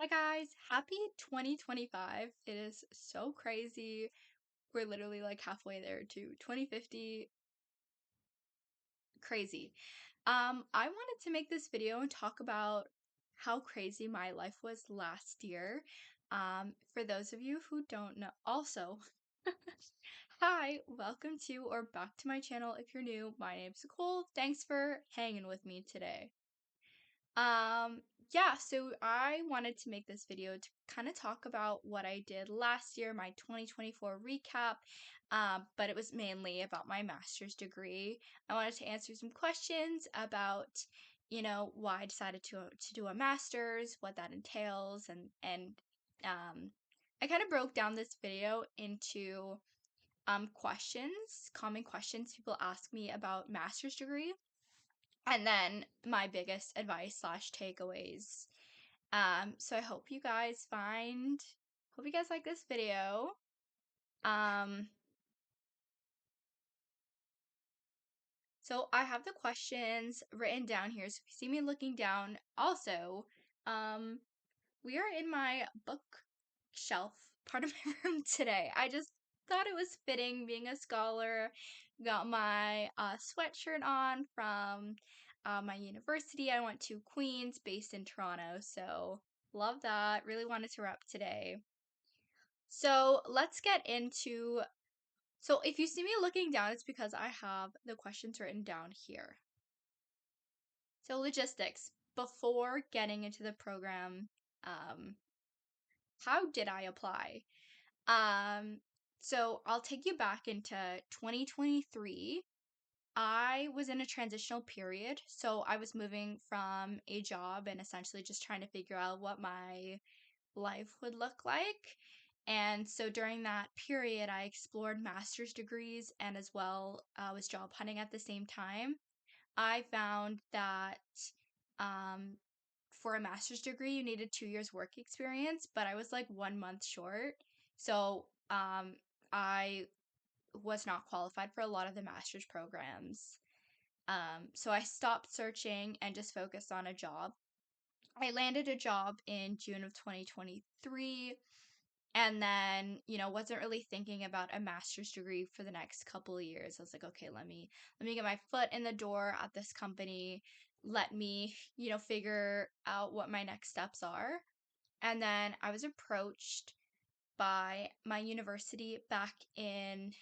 Hi guys, happy 2025. It is so crazy. We're literally like halfway there to 2050. Crazy. I wanted to make this video and talk about how crazy my life was last year. For those of you who don't know, also, hi, welcome to or back to my channel if you're new. My name's Nicole. Thanks for hanging with me today. Um, yeah, so I wanted to make this video to kind of talk about what I did last year, my 2024 recap, but it was mainly about my master's degree. I wanted to answer some questions about, why I decided to do a master's, what that entails, and I kind of broke down this video into questions, common questions people ask me about master's degree. And then my biggest advice slash takeaways. So I hope you guys like this video. Um, so I have the questions written down here. So if you see me looking down, also, um, we are in my bookshelf part of my room today. I just thought it was fitting being a scholar. Got my sweatshirt on from my university. I went to Queen's, based in Toronto, so love that. Really wanted to rep today. So let's get into. So if you see me looking down, it's because I have the questions written down here. So logistics. Before getting into the program, how did I apply? Um, so I'll take you back into 2023. I was in a transitional period, so I was moving from a job and essentially just trying to figure out what my life would look like. And so during that period, I explored master's degrees and as well was job hunting at the same time. I found that um, for a master's degree, you needed 2 years work experience, but I was like 1 month short. So I was not qualified for a lot of the master's programs. So I stopped searching and just focused on a job. I landed a job in June of 2023 and then, wasn't really thinking about a master's degree for the next couple of years. I was like, okay, let me get my foot in the door at this company. Let me, figure out what my next steps are. And then I was approached by my university back in,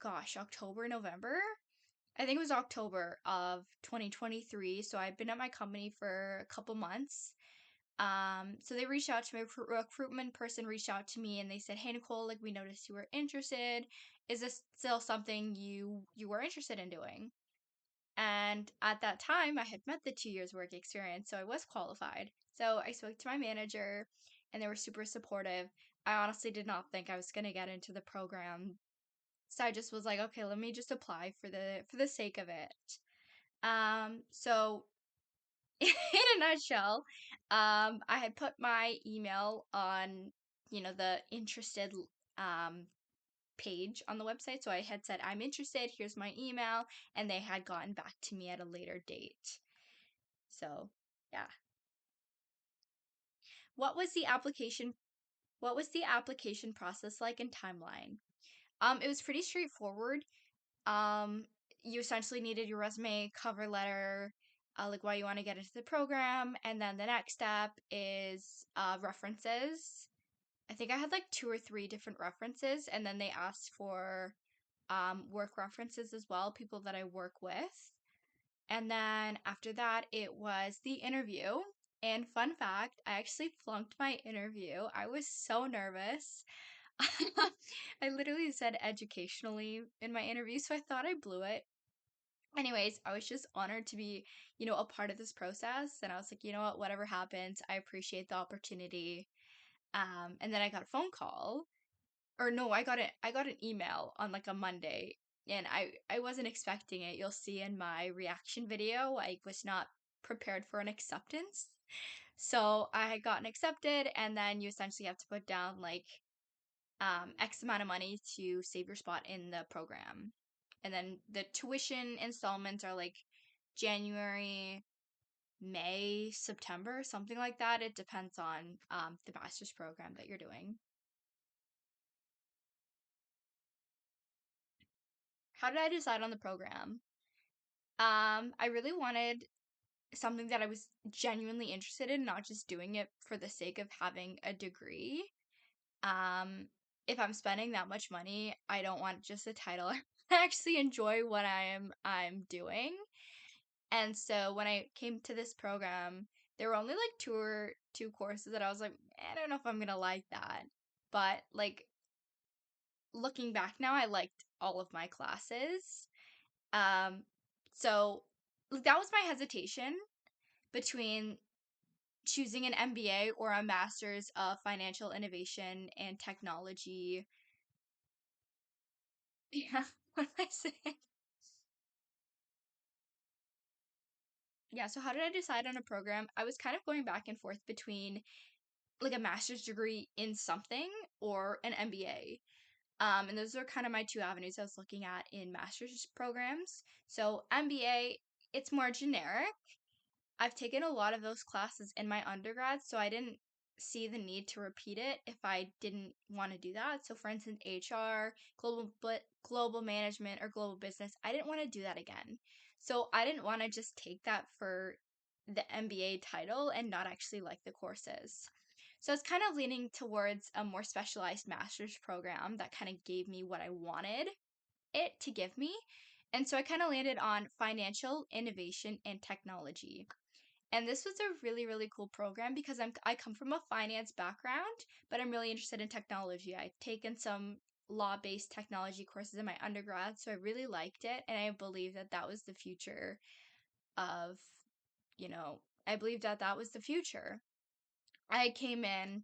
gosh, October, November. I think it was October of 2023. So I've been at my company for a couple months. So they reached out to me, recruitment person reached out to me and they said, "Hey Nicole, like we noticed you were interested. Is this still something you were interested in doing?" And at that time, I had met the 2 years work experience, so I was qualified. So I spoke to my manager and they were super supportive. I honestly did not think I was going to get into the program. So I just was like, okay, let me just apply for the sake of it. So in a nutshell, I had put my email on, the interested page on the website. So I had said, I'm interested, here's my email, and they had gotten back to me at a later date. So, yeah. What was the application what was the application process like and timeline? It was pretty straightforward. Um, you essentially needed your resume, cover letter, like why you want to get into the program, and then the next step is references. I think I had like 2 or 3 different references, and then they asked for work references as well, people that I work with. And then after that, it was the interview. And fun fact, I actually flunked my interview. I was so nervous. I literally said educationally in my interview, so I thought I blew it. Anyways, I was just honored to be, a part of this process. And I was like, you know what, whatever happens, I appreciate the opportunity. And then I got a phone call. Or no, I got an email on like a Monday. And I wasn't expecting it. You'll see in my reaction video, I was not prepared for an acceptance. So I had gotten accepted, and then you essentially have to put down like X amount of money to save your spot in the program. And then the tuition installments are like January, May, September, something like that. It depends on the master's program that you're doing. How did I decide on the program? I really wanted something that I was genuinely interested in, not just doing it for the sake of having a degree. Um, if I'm spending that much money, I don't want just a title. I actually enjoy what I'm doing. And so when I came to this program, there were only like two courses that I was like, I don't know if I'm gonna like that. But like looking back now, I liked all of my classes. Um, so like, that was my hesitation between choosing an MBA or a master's of financial innovation and technology. Yeah, what am I saying? Yeah, so how did I decide on a program? I was kind of going back and forth between like a master's degree in something or an MBA. And those are kind of my two avenues I was looking at in master's programs. So MBA, it's more generic. I've taken a lot of those classes in my undergrad, so I didn't see the need to repeat it if I didn't want to do that. So for instance, HR, global management or global business, I didn't want to do that again. So I didn't want to just take that for the MBA title and not actually like the courses. So it's kind of leaning towards a more specialized master's program that kind of gave me what I wanted it to give me. And so I kind of landed on financial innovation and technology. And this was a really, really cool program because I come from a finance background, but I'm really interested in technology. I've taken some law-based technology courses in my undergrad, so I really liked it, and I believe that that was the future of, I believe that that was the future. I came in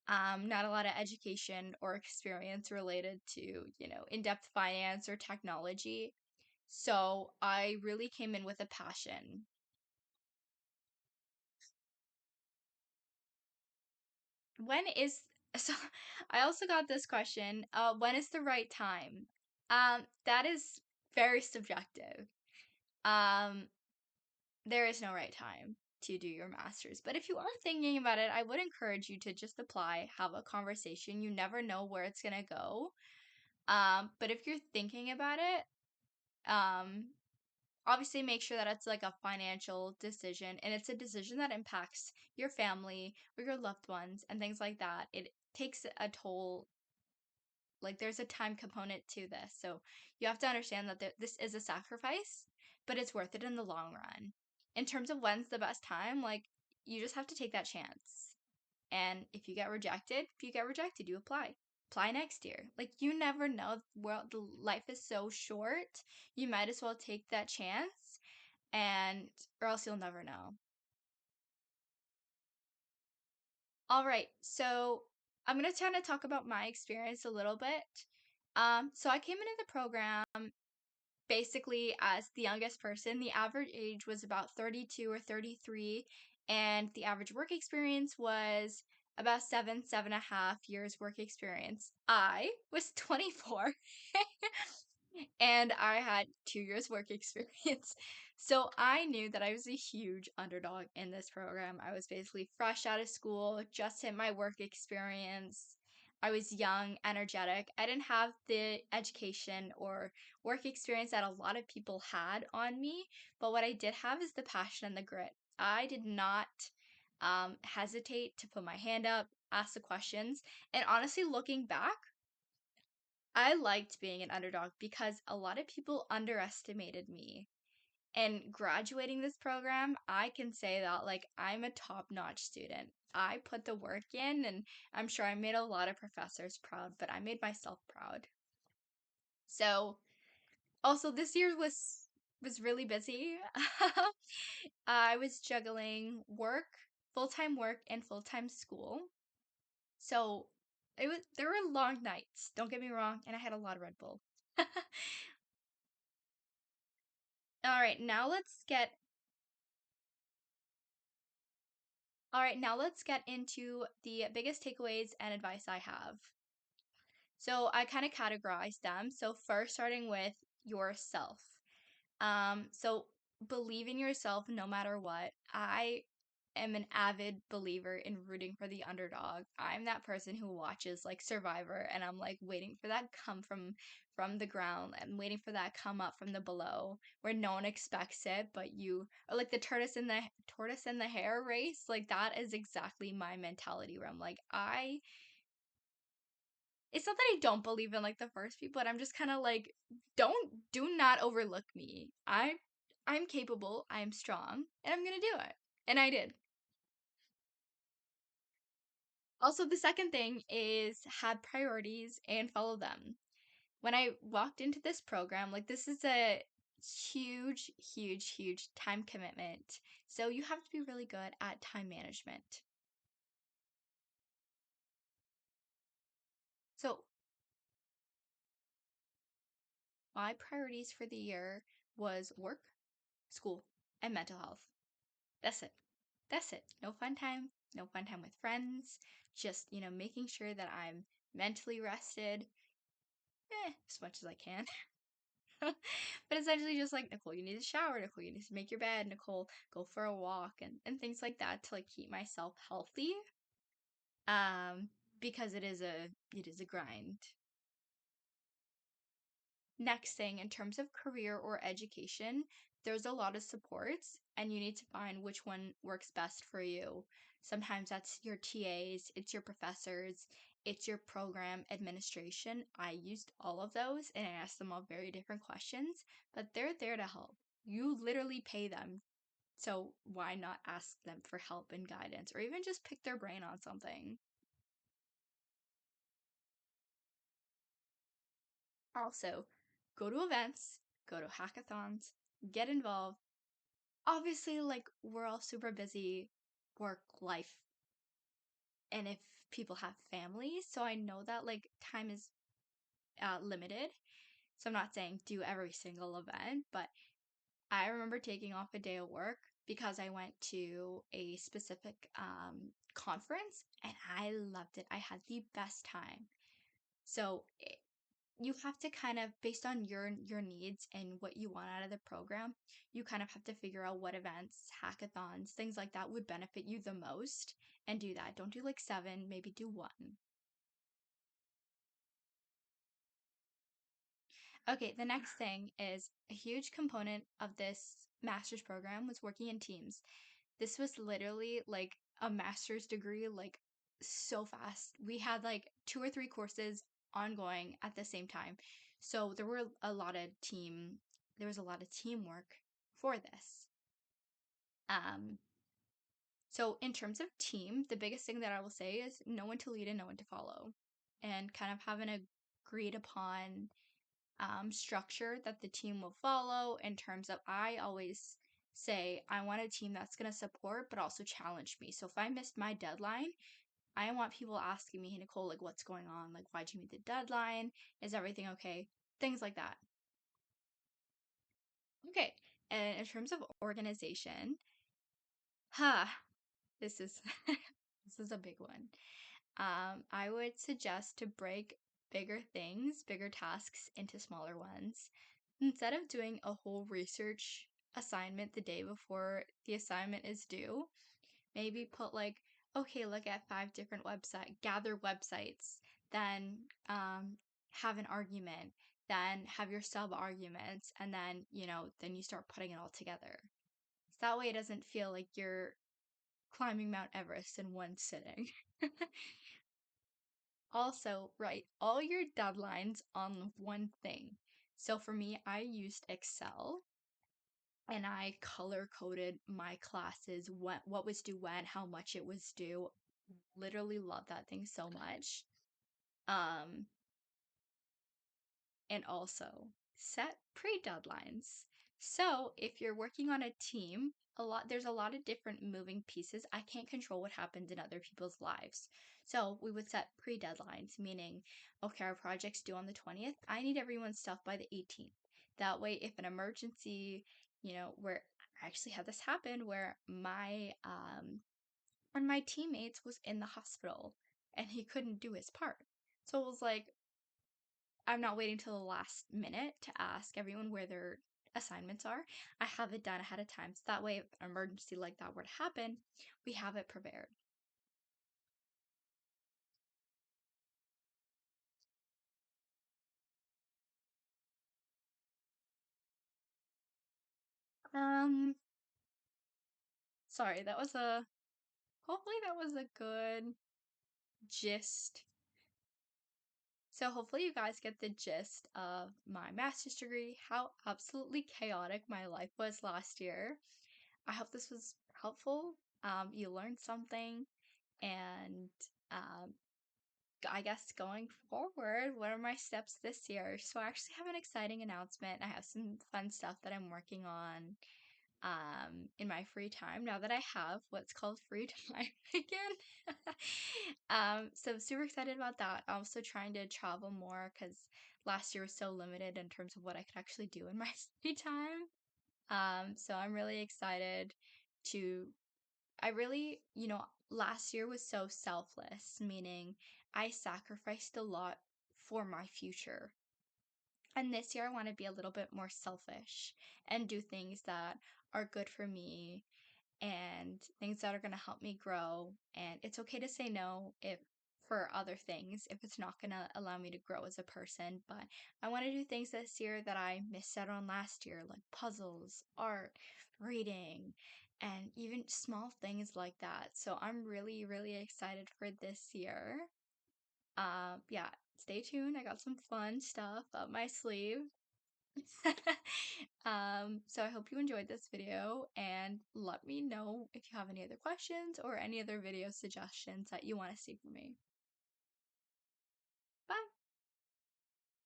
not a lot of education or experience related to, in-depth finance or technology. So I really came in with a passion. When is so I also got this question, when is the right time? That is very subjective. Um, there is no right time to do your master's. But if you are thinking about it, I would encourage you to just apply, have a conversation. You never know where it's gonna go. But if you're thinking about it, um, obviously make sure that it's like a financial decision and it's a decision that impacts your family or your loved ones and things like that. It takes a toll, like there's a time component to this. So you have to understand that this is a sacrifice, but it's worth it in the long run. In terms of when's the best time, like you just have to take that chance. And if you get rejected, you apply. Apply next year. Like you never know. World life is so short. You might as well take that chance and or else you'll never know. All right, so I'm gonna kind of talk about my experience a little bit. So I came into the program basically as the youngest person. The average age was about 32 or 33, and the average work experience was about 7.5 years work experience. I was 24 and I had 2 years work experience. So I knew that I was a huge underdog in this program. I was basically fresh out of school, just hit my work experience. I was young, energetic. I didn't have the education or work experience that a lot of people had on me, but what I did have is the passion and the grit. I did not hesitate to put my hand up, ask the questions, and honestly, looking back, I liked being an underdog because a lot of people underestimated me. And graduating this program, I can say that like I'm a top-notch student. I put the work in and I'm sure I made a lot of professors proud, but I made myself proud. So, also this year was really busy. I was juggling work, full-time work and full-time school. So, there were long nights, don't get me wrong, and I had a lot of Red Bull. All right, now let's get all right, now let's get into the biggest takeaways and advice I have. So I kind of categorized them. So first starting with yourself. So believe in yourself no matter what. I am an avid believer in rooting for the underdog. I'm that person who watches like Survivor and I'm like waiting for that come from the ground and waiting for that come up from the below where no one expects it but you, or like the tortoise and the hare race. Like that is exactly my mentality where I'm like I it's not that I don't believe in like the first people, but I'm just kind of like, do not overlook me. I'm capable, I'm strong, and I'm gonna do it. And I did. Also, the second thing is have priorities and follow them. When I walked into this program, like this is a huge, huge, huge time commitment. So you have to be really good at time management. So my priorities for the year was work, school, and mental health. That's it. That's it. No fun time. No fun time with friends. Just, making sure that I'm mentally rested, as much as I can. But essentially just like, Nicole, you need to shower. Nicole, you need to make your bed. Nicole, go for a walk and things like that to like keep myself healthy. Because it is a grind. Next thing, in terms of career or education, there's a lot of supports, and you need to find which one works best for you. Sometimes that's your TAs, it's your professors, it's your program administration. I used all of those and I asked them all very different questions, but they're there to help. You literally pay them. So why not ask them for help and guidance or even just pick their brain on something? Also, go to events, go to hackathons, get involved. Obviously, like, we're all super busy, work, life, and if people have families, so I know that like time is limited. So I'm not saying do every single event, but I remember taking off a day of work because I went to a specific conference and I loved it. I had the best time. So you have to kind of, based on your needs and what you want out of the program, you kind of have to figure out what events, hackathons, things like that would benefit you the most and do that. Don't do like seven, maybe do one. Okay, the next thing is a huge component of this master's program was working in teams. This was literally like a master's degree, like so fast. We had like two or three courses ongoing at the same time. So there was a lot of teamwork for this. Um, so in terms of team, the biggest thing that I will say is know when to lead and know when to follow, and kind of have an agreed upon structure that the team will follow. In terms of, I always say I want a team that's going to support but also challenge me. So if I missed my deadline, I want people asking me, hey, Nicole, like, what's going on? Like, why'd you meet the deadline? Is everything okay? Things like that. Okay. And in terms of organization, huh, this is this is a big one. I would suggest to break bigger things, bigger tasks into smaller ones. Instead of doing a whole research assignment the day before the assignment is due, maybe put like, okay, look at gather websites, then have an argument, then have your sub arguments, and then you start putting it all together. So that way it doesn't feel like you're climbing Mount Everest in one sitting. Also, write all your deadlines on one thing. So for me, I used Excel and I color coded my classes, what was due when, how much it was due. Literally love that thing so much. Um, and also set pre-deadlines. So if you're working on a team, there's a lot of different moving pieces. I can't control what happens in other people's lives. So we would set pre-deadlines, meaning, okay, our project's due on the 20th. I need everyone's stuff by the 18th. That way, if an emergency, where I actually had this happen where one of my teammates was in the hospital and he couldn't do his part. So it was like, I'm not waiting till the last minute to ask everyone where their assignments are. I have it done ahead of time. So that way, if an emergency like that were to happen, we have it prepared. Um, Sorry, hopefully that was a good gist. So hopefully you guys get the gist of my master's degree, how absolutely chaotic my life was last year. I hope this was helpful. You learned something, and um, I guess going forward, what are my steps this year? So I actually have an exciting announcement. I have some fun stuff that I'm working on in my free time now that I have what's called free time again. So I'm super excited about that. I'm also trying to travel more because last year was so limited in terms of what I could actually do in my free time. So I'm really excited to I really, last year was so selfless, meaning I sacrificed a lot for my future. And this year, I want to be a little bit more selfish and do things that are good for me and things that are going to help me grow. And it's okay to say no if for other things if it's not going to allow me to grow as a person. But I want to do things this year that I missed out on last year, like puzzles, art, reading, and even small things like that. So I'm really, really excited for this year. Yeah, stay tuned. I got some fun stuff up my sleeve. So I hope you enjoyed this video and let me know if you have any other questions or any other video suggestions that you want to see from me.